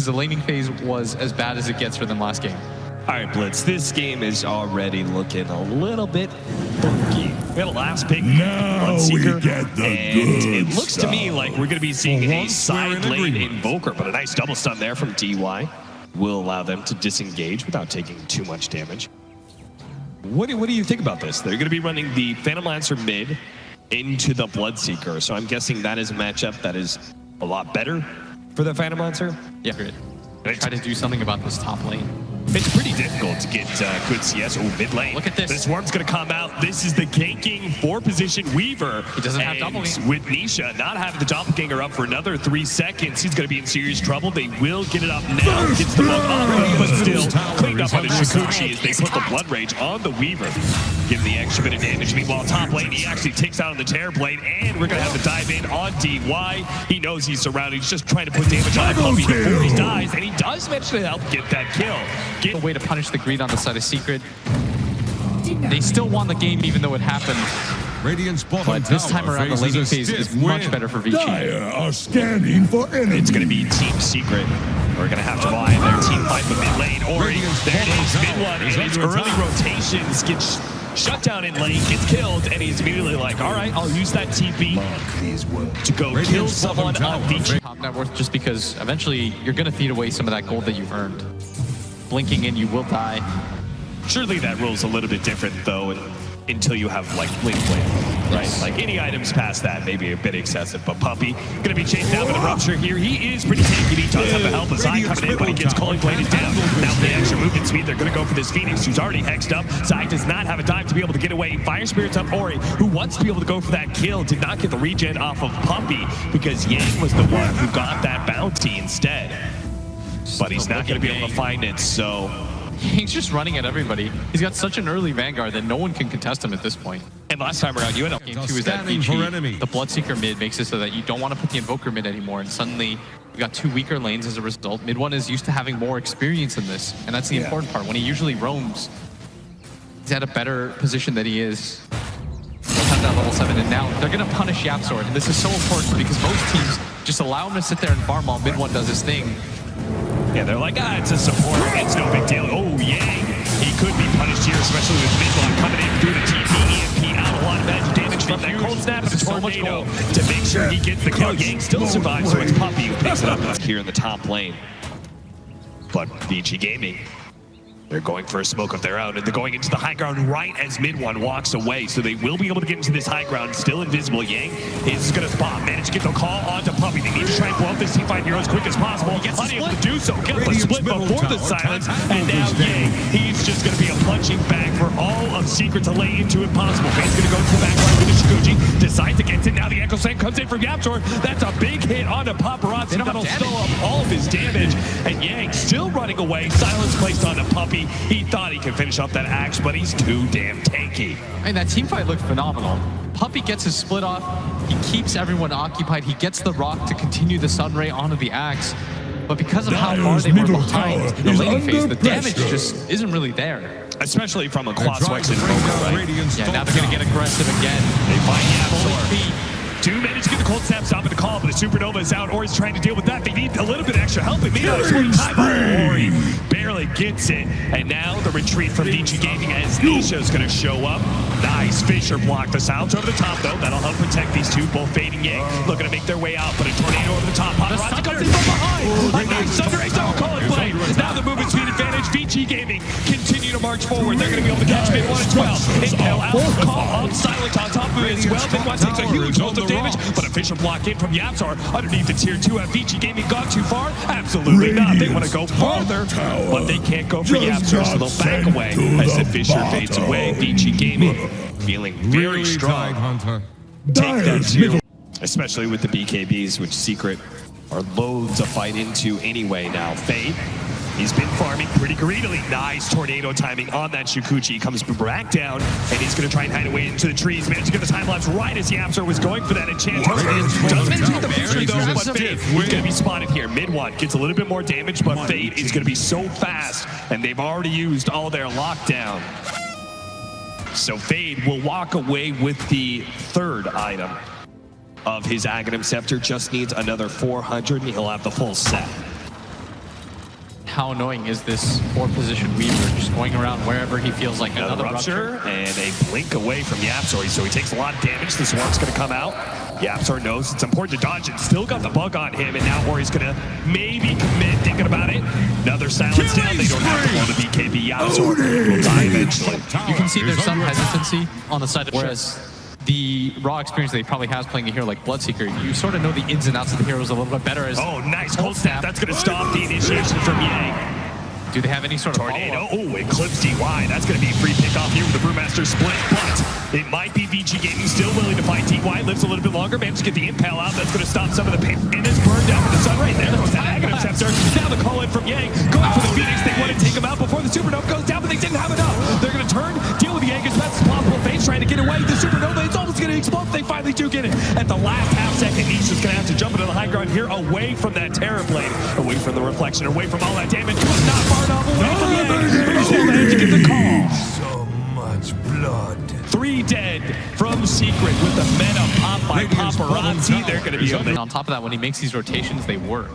because the laning phase was as bad as it gets for them last game. All right, Blitz, this game is already looking a little bit funky. We have a last pick, Bloodseeker, and it looks to me like we're going to be seeing a side lane Invoker, but a nice double stun there from DY will allow them to disengage without taking too much damage. What do you think about this? They're going to be running the Phantom Lancer mid into the Bloodseeker, so I'm guessing that is a matchup that is a lot better for the Phantom Lancer. Yeah, good. Try to do something about this top lane. It's pretty difficult to get good CS. Oh, mid lane. Look at this. This Swarm's going to come out. This is the ganking 4-position Weaver. He doesn't have doppelganger. With Nisha not having the doppelganger up for another 3 seconds, he's going to be in serious trouble. They will get it up now. Gets the bug up, but still cleaned up on the Shukuchi as they put the Blood Rage on the Weaver. Give him the extra bit of damage. Meanwhile, top lane, he actually takes out on the Terrorblade, and we're going to have the dive in on DY. He knows he's surrounded. He's just trying to put damage on Puppy before he dies, and he does manage to help get that kill. A way to punish the greed on the side of Secret. They still won the game even though it happened. But this time around, the laning phase is much better for Vici. Are scanning for enemies. It's going to be Team Secret. We're going to have to buy their team fight the mid lane. Ori, there it is, mid one, and his early rotations get shut down in lane, gets killed, and he's immediately like, all right, I'll use that TP to go kill someone on Vici. Top net worth just because eventually you're going to feed away some of that gold that you've earned. Blinking in, you will die. Surely that rule's a little bit different, though, until you have, like, Link Blade, right? Yes. Like, any items past that may be a bit excessive, but Puppy gonna be chased down with a Rupture here. He is pretty tanky. He does have the help of Zai coming in, but he gets Calling Blade down. Now with the extra movement speed, they're gonna go for this Phoenix, who's already hexed up. Zai does not have a dive to be able to get away. Fire Spirit's up Ori, who wants to be able to go for that kill, did not get the regen off of Puppy, because Yang was the one who got that bounty instead. But he's not going to be able to find it, so... He's just running at everybody. He's got such an early Vanguard that no one can contest him at this point. And last time around, you end up... Game 2 is that Vici, the Bloodseeker mid makes it so that you don't want to put the Invoker mid anymore, and suddenly we got 2 weaker lanes as a result. Mid 1 is used to having more experience in this, and that's the important part. When he usually roams, he's at a better position than he is. He'll have that level 7, and now they're going to punish YapzOr, and this is so important because most teams just allow him to sit there and farm while mid 1 does his thing. Yeah, they're like, it's a support, it's no big deal. Oh, Yang, he could be punished here, especially with Midblock coming in through the TP, EMP out, a lot of magic damage from that cold snap and a tornado to make sure he gets the kill. Yang still survives, so it's Puppy who picks it up here in the top lane. But Vici Gaming, they're going for a smoke of their own, and they're going into the high ground right as mid one walks away, so they will be able to get into this high ground. Still invisible. Yang is going to spot, manage to get the call onto Puppy. They need to try and blow up this teamfight here as quick as possible. He gets unable to do so. Get the split before the silence, and now Yang, he's just going to be a punching bag for all of Secret to lay into impossible. Fade's going to go to the back line with the Shukuchi, decides to get it. Now the Echo Slam comes in from YapzOr. That's a big hit onto Paparazzi. That'll slow up all of his damage, and Yang still running away. Silence placed onto Puppy. He thought he could finish off that axe, but he's too damn tanky. And that team fight looked phenomenal. Puppy gets his split off. He keeps everyone occupied. He gets the rock to continue the Sunray onto the axe. But because of how far they were behind in the laning phase, the damage just isn't really there. Especially from a Quaswex Invoker, right? Yeah, now they're going to get aggressive again. They find YapzOr. 2 minutes to get the cold snap stop at the call, but a Supernova is out. Ori's trying to deal with that. They need a little bit of extra help. It may not have time. Ori barely gets it. And now the retreat from Vici Gaming as Nisha's going to show up. Nice Fisher block. The silence over the top, though. That'll help protect these two, both Fade and Yang. Looking to make their way out, but a tornado over the top. Paparazzi comes in from behind. A nice Thunder Ace double call and play. Now the movement speed advantage. Vici Gaming continue to march forward. They're going to be able to catch mid 1 as well. Intel out. Call up. Silent on top of it as well. Mid 1 takes a huge hold of damage, but a Fisher block in from YapzOr underneath the tier 2. Have Vici Gaming gone too far? Absolutely not. They want to go farther, but they can't go for YapzOr, so they'll back away as the Fisher fades away. Vici Gaming feeling very strong. Take that too, especially with the BKBs, which Secret are loath to fight into anyway now. Fade, he's been farming pretty greedily. Nice tornado timing on that Shukuchi. Comes back down, and he's going to try and hide away into the trees. Managed to get the time lapse right as YapzOr was going for that enchant. Does manage to get the Fisher though, but Fade is going to be spotted here. Mid 1 gets a little bit more damage, but Fade is going to be so fast, and they've already used all their lockdown. So Fade will walk away with the 3rd item of his Aghanim Scepter. Just needs another 400, and he'll have the full set. how annoying is this 4-position Weaver just going around wherever he feels like another rupture. And a blink away from Yapzor, so he takes a lot of damage. The Swarm's going to come out. Yapzor knows it's important to dodge it. Still got the bug on him, and now Ori's going to maybe commit, thinking about it. Another silence down. They don't have to go to BKB. Yapzor will die eventually. You can see there's some hesitancy on the side of whereas the raw experience that he probably has playing a hero like Bloodseeker, you sort of know the ins and outs of the heroes a little bit better. As nice cold snap. That's going to stop the initiation from Yang. Do they have any sort of Tornado? Oh, Eclipse DY. That's going to be a free pick off here with the Brewmaster split, but it might be Vici Gaming still willing to fight. DY lives a little bit longer, managed to get the Impale out. That's going to stop some of the pain. And it's burned down with the sun right there. There goes that Aghanim Scepter. Now the call in from Yang. Going for the Phoenix. They want to take him out before the Supernova goes down, but they didn't have enough. They're going to turn, deal with the Yang as best as possible. Fade's trying to get away. The Supernova, it's almost going to explode. They finally do get it. At the last half second, Nisha's going to have to jump into the high ground here, away from that Terror Blade, away from the reflection, away from all that damage. Not far enough away from Yang. To get the call. So much blood. 3 dead from Secret with the meta pop by Paparazzi. They're going to be on top of that, when he makes these rotations, they work.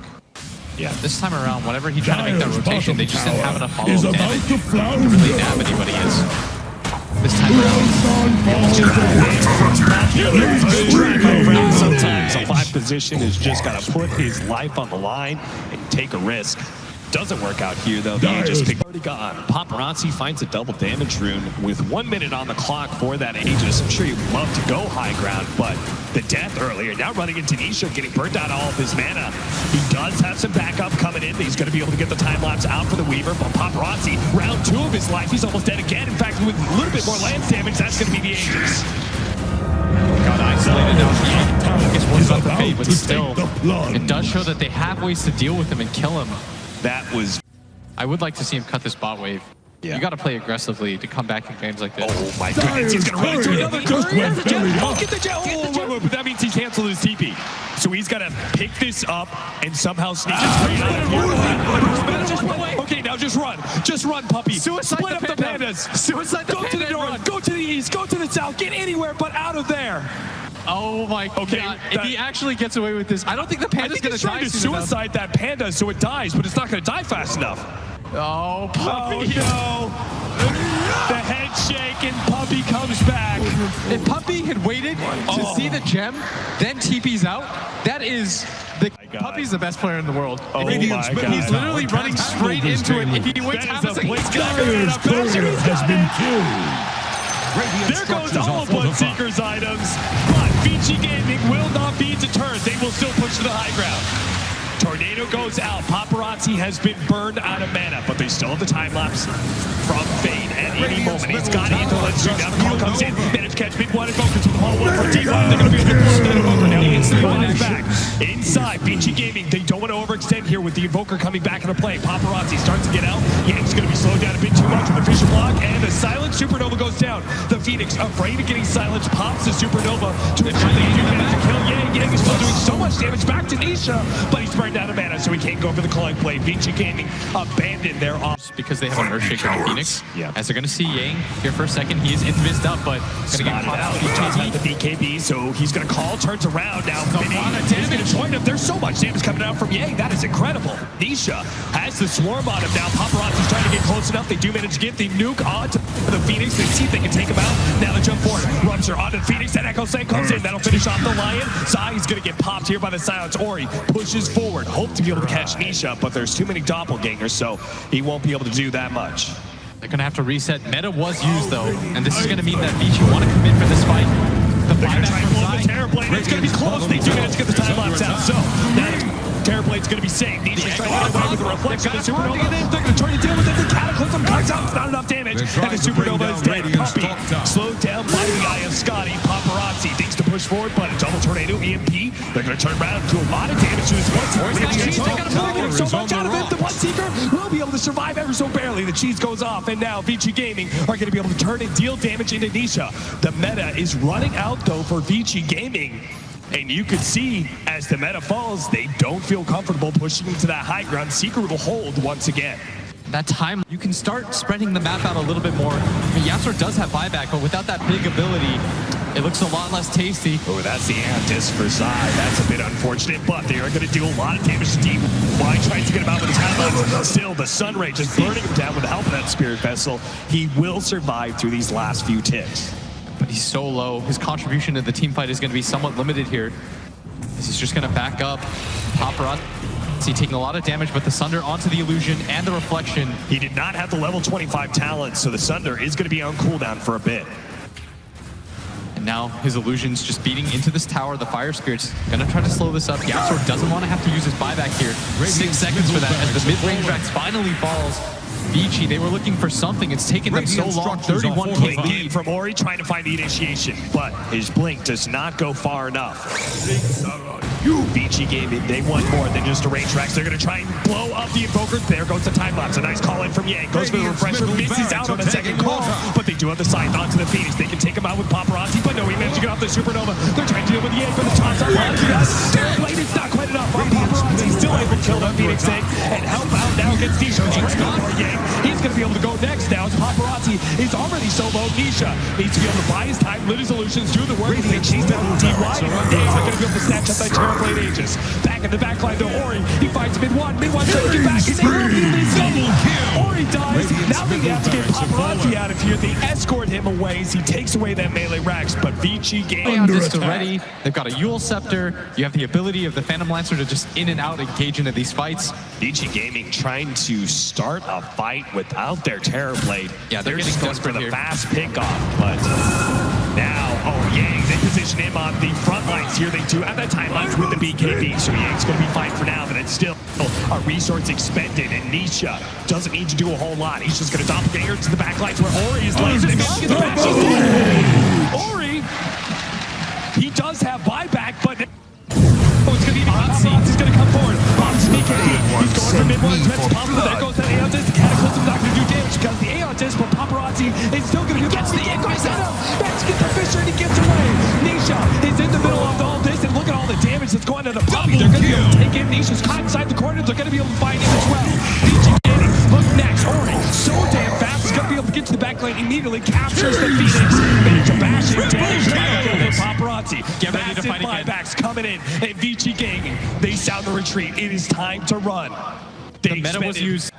Yeah. This time around, whenever he tried to make that rotation, they just didn't have enough follow-up damage to really nab anybody is. This time around, sometimes a 5 position has just got to put his life on the line and take a risk. Doesn't work out here though. The Aegis pick already gone. Paparazzi finds a double damage rune with 1 minute on the clock for that Aegis. I'm sure you'd love to go high ground, but the death earlier, now running into Nisha, getting burnt out all of his mana. He does have some backup coming in. He's going to be able to get the time lapse out for the Weaver, but Paparazzi, round 2 of his life, he's almost dead again. In fact, with a little bit more lance damage, that's going to be the Aegis. Got isolated now. I guess one's on the fade, but still, it does show that they have ways to deal with him and kill him. That was... I would like to see him cut this bot wave. Yeah. You got to play aggressively to come back in games like this. Oh my goodness, he's going to run into another courier. Get the jet. Oh, but that means he canceled his TP. So he's got to pick this up and somehow sneak his way out of here. Okay, now just run. Just run, puppy. Suicide Split up the pandas. Suicide the Go to the north. Go to the east. Go to the south. Get anywhere but out of there. Oh my god. If he actually gets away with this, I don't think the panda's going to die. He's trying to suicide that panda so it dies, but it's not going to die fast enough. Oh, Puppy. Oh, no. The head shake and Puppy comes back. If Puppy had waited to see the gem, then TP's out, that is... Puppy's the best player in the world. Oh my god. He's literally running straight into it. If he waits half a second, he's Dyer's courier has been killed. There goes all of Bloodseeker's items, but Vici Gaming will not be deterred. They will still push to the high ground. Tornado goes out. Paparazzi has been burned out of mana, but they still have the time lapse from Fade at any moment. He's got it into the stream. Now the call comes in. Managed to catch mid one invokers with the whole one for D1. They're going to be able to push that invoker. Now the instant one is back. Inside, Vici Gaming, they don't want to overextend here with the invoker coming back into play. Paparazzi starts to get out. Yang's going to be slowed down a bit too much with the Fisher block, and the silent Supernova goes down. The Phoenix, afraid of getting silenced, pops the Supernova to ensure they do manage to kill Yang. Yang is still doing so much damage back to Nisha, but he's burned out of mana, so he can't go for the calling play. Vici Gaming abandoned their off. Because they have an Earthshaker and Phoenix. Yeah. As they're going to see Yang here for a second, he is invised up, but going to get caught out. He does have the BKB, so he's going to call, turns around now. He's going to join him. There's so much damage coming out from Yang. That is incredible. Nisha has the swarm on him now. Paparazzi's trying to get close enough. They do manage to get the nuke onto the Phoenix. They see if they can take him out. Now they jump forward. Rupture onto the Phoenix. That Echo Sand comes in. That'll finish off the Lion. Zai is going to get popped here by the silence. Ori pushes forward. Hope to be able to catch Nisha, but there's too many doppelgangers, so he won't be able to do that much. They're going to have to reset. Meta was used, though, and this is going to mean that Vici want to commit for this fight. They're going to try and blow the Terror Blade. It's going to be close. They do manage to get the time lapse out, so that Terror Blade's going to be safe. Nisha's trying to get away with the reflection. The Supernova, they're going to try to deal with it. The Cataclysm comes out. It's not enough damage, and the Supernova is dead. Puppy slowed down by the eye of Scotty. Paparazzi thinks to push forward, but a double tornado EMP. They're going to turn around and do a lot of damage to his Bloodseeker. They got to so much out of it. The Bloodseeker will be able to survive ever so barely. The cheese goes off, and now Vici Gaming are going to be able to turn and deal damage into Nisha. The meta is running out, though, for Vici Gaming. And you can see, as the meta falls, they don't feel comfortable pushing into that high ground. Secret will hold once again. That time, you can start spreading the map out a little bit more. I mean, Yapzor does have buyback, but without that big ability, It looks a lot less tasty. Oh, that's the antis for Zai. That's a bit unfortunate, but they are going to do a lot of damage to D1. Tries to get him out with his headlines. Still, the Sun Ray just burning him down with the help of that Spirit Vessel. He will survive through these last few ticks. But he's so low. His contribution to the team fight is going to be somewhat limited here. He's just going to back up. Paparazzi taking a lot of damage, but the Sunder onto the illusion and the reflection. He did not have the level 25 talent, so the Sunder is going to be on cooldown for a bit. And now his illusion's just beating into this tower. The Fire Spirit's going to try to slow this up. Yapsor doesn't want to have to use his buyback here. 6 seconds for that as the mid-range Rex finally falls. Vici, they were looking for something. It's taken them so long. 31k lead from Ori trying to find the initiation, but his blink does not go far enough. Vici Gaming, they want more than just a range Rex. They're going to try and blow up the Invoker. There goes the time lapse. A nice call in from Yang. Goes for the refresher. Misses out on the second call, but they do have the scythe onto the Phoenix. They can take him out with Paparazzi, but no, he managed to get off the Supernova. They're trying to deal with Yang, but the toss up on Blade is not quite enough. Paparazzi still able to kill that Phoenix egg and help out now against Nisha. He's going to be able to go next now. Paparazzi is already so low. Nisha needs to be able to buy his time, lit his illusions, do the work. They chase down DY. He's not going to be able to snatch up that Terrorblade Aegis. Back in the backline to Ori. He fights mid-1. Mid-1 trying to get back. Ori dies. Now they have to get Paparazzi out of here. They escort him away as he takes away that melee Rex, but Vici Gaming just ready. They've got a Yule Scepter. You have the ability of the Phantom Lancer to just in and out engage into these fights. Vici Gaming trying to start a fight without their Terrorblade. Yeah, they're just going for the here. fast pickoff, but now, Yang, they position him on the front lines here. They do have that time lapse with the BKB, so Yang's going to be fine for now, but it's still a resource expended, and Nisha doesn't need to do a whole lot. He's just going to doppelganger to the back lines where Ori is laser. Ori, he does have buyback, but it's going to be Paparazzi's going to come forward. BKB, he's going for mid-1 as much as possible. There goes that Aeontis. The Cataclysm not going to do damage because the Aeontis, but Paparazzi is still going to get the Echoes out of. Let's get the Fisher and he gets away. Nisha is in the middle of all this, and look at all the damage that's going to the puppy. They're going to be able to take in. Nisha's caught inside the corner. They're going to be able to find him as well. Vici Gaming, look next. Ori, so damn fast. He's going to be able to get to the back lane immediately. Captures the Phoenix. Manage to bash him down. Paparazzi. Get ready to fight again. Buybacks coming in. And Vici Gaming, they sound the retreat. It is time to run. The meta was used.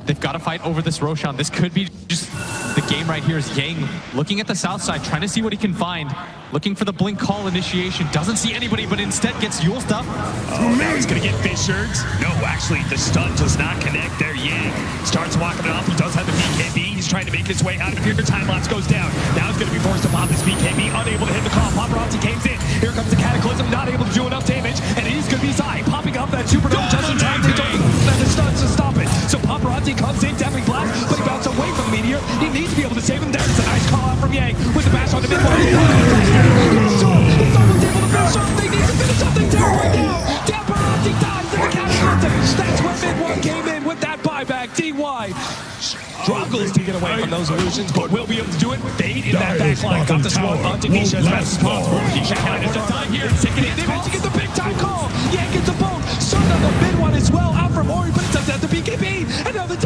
They've got to fight over this Roshan. This could be just the game right here. Is Yang looking at the south side, trying to see what he can find, looking for the blink call initiation. Doesn't see anybody, but instead gets Yule stuff. Oh, now he's going to get fissured. No, actually, the stun does not connect there. Yang starts walking it off. He does have the BKB. He's trying to make his way out of here. Time lapse goes down. Now he's going to be forced to pop his BKB. Unable to hit the call. Paparazzi comes in. Here comes the Cataclysm. Not able to do enough damage. And it is going to be Zai popping up that Supernova just in time. They don't have the stuns to stop it. So Paparazzi comes in, definitely blast, but he bounces away from the Meteor. He needs to be able to save him. There's a nice call out from Yang with the bash on the mid-1. He's almost able to finish off. They need to finish off the Terror right now. Paparazzi dies in the Cataclysm. That's where mid-1 came in with that buyback. DY struggles to get away from those illusions, but will be able to do it. Fade in that back line. Got the swarm onto Nisha as best as possible. Nisha finds the time here. Taking it. They managed to get the big time call. Yang gets a bone. Sun on the mid-1 as well. Out from Ori, but it doesn't have the BKB. And now the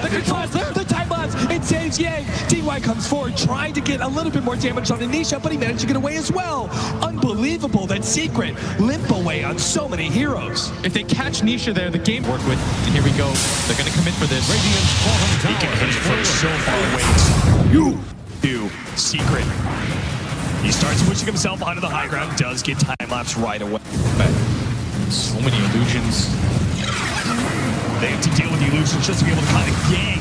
time lapse. It saves Yang. DY comes forward, trying to get a little bit more damage on Nisha, but he managed to get away as well. Unbelievable that Secret limp away on so many heroes. If they catch Nisha there, the game work with. And here we go. They're going to commit for this. He can hit from so far away. You do Secret. He starts pushing himself onto the high ground. Does get time lapse right away. So many illusions. They have to deal with the illusions just to be able to kind of Yang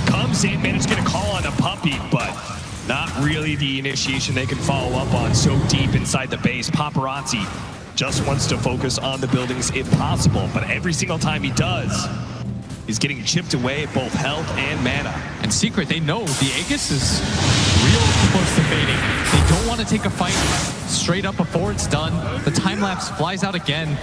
comes in, managed to get a call on a puppy, but not really the initiation they can follow up on so deep inside the base. Paparazzi just wants to focus on the buildings if possible, but every single time he does, he's getting chipped away at both health and mana. And Secret, they know the Aegis is real close to fading. They don't want to take a fight straight up before it's done. The time lapse flies out again.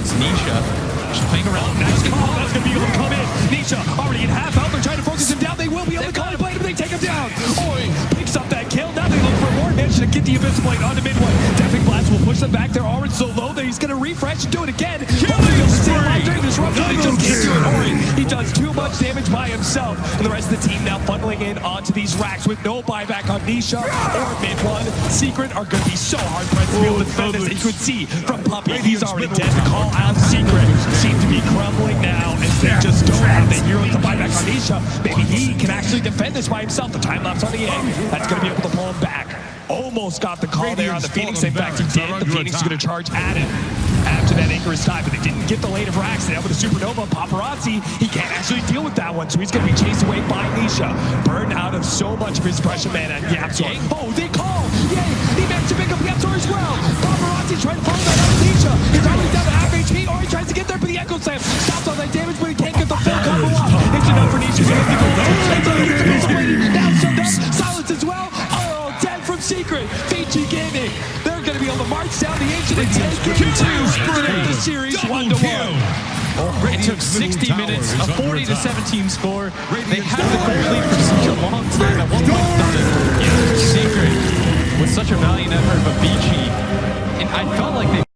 It's Nisha. She's playing around. Nice call. That's going to be able to come in. Nisha already in half health. They're trying to focus him down. They will be able to contemplate him. They take him down. Ori picks up that kill. Now they look for more. Managed to get the Abyss Blade onto mid-1. Deafing Blast This will push them back. They're already so low that he's going to refresh and do it again. Hopefully he'll stay alive during disruption. He just can't do it. Ori, he does too much damage by himself. And the rest of the team now funneling in onto these racks with no buyback on Nisha or Mid1. Secret are going to be so hard pressed to be able to defend this. You could see from Puppy, he's already dead. The call out Secret seems to be crumbling now as they just don't have the hero to buy back on Nisha. Maybe he can actually defend this by himself. The time lapse on the egg, that's going to be able to pull him back. Almost got the call there on the Phoenix. In fact, he did. The Phoenix is going to charge at him after that Icarus time, but they didn't get the lane of racks. Now with the Supernova, Paparazzi, he can't actually deal with that one, so he's going to be chased away by Nisha. Burned out of so much of his pressure mana. Yapzor. Oh, they call! Yay! He managed to pick up Yapzor as well. Paparazzi trying to follow that out of Nisha. He's already down to half HP, or he tries to get there for the Echo Slam. Stops all that damage, but he can't get the full combo off. It's enough for Nisha. Now shoved up. Silence as well. Oh, dead from Secret. Vici Gaming. They're going to be able to march down the ancient and take game 2 to make the series 1-1. It took 60 minutes, a 40-17 score. They had the gold lead for such a long time. At one point, thought it, Secret with such a valiant effort, but Vici, and I felt like they